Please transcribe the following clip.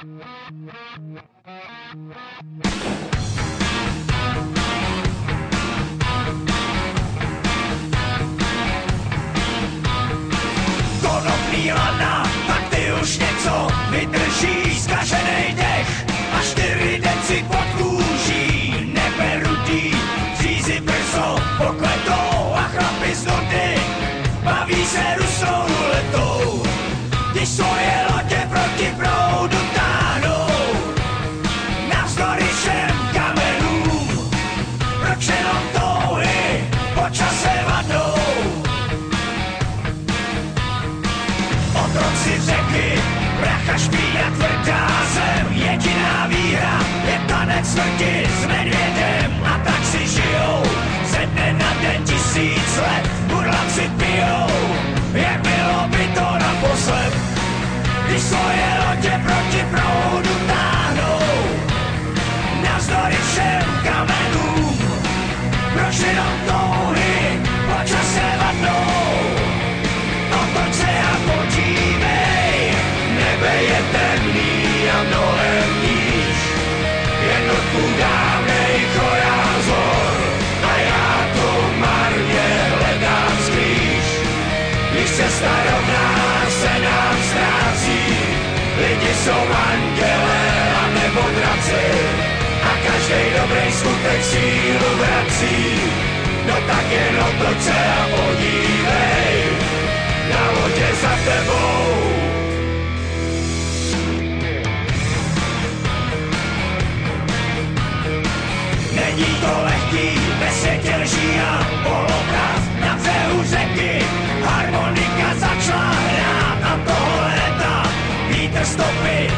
Konopný lana, tak ty už něco vydrží, zkaženej dech a 4 deci pod kůží. Neperutý, přízy brzo pokletou a chlapi z nudy baví se rusou letou. Když svoje lodě proti proudu táhnou, navzdory všem kamenům, proč jenom touhy po čase vadou. Otroci řeky, bracha špína tvrdá zem, jediná víra je tanec smrti s medvědem. A tak si žijou, ze dne na den 1000 let, burlavci pijou, jak bylo by to naposled. Když svoje lodě proti proudu táhnou, navzdory všem kamenům, proč jenom touhy po čase vadnou. Otoč se a podívej, nebe je temný a mnohem níž, jednotku dávnej chorál zhor a já to marně hledám skrýž. Když cesta rovná se nám ztrácí, lidi jsou andělé a nebo draci a každej dobrý skutek sílu vrací. No tak jen otoč se a podívej, na lodě za tebou. Není to lehký, ve světě lží a polopravd, na břehu řeky harmonika začala hrát a tohle leta vítr stopy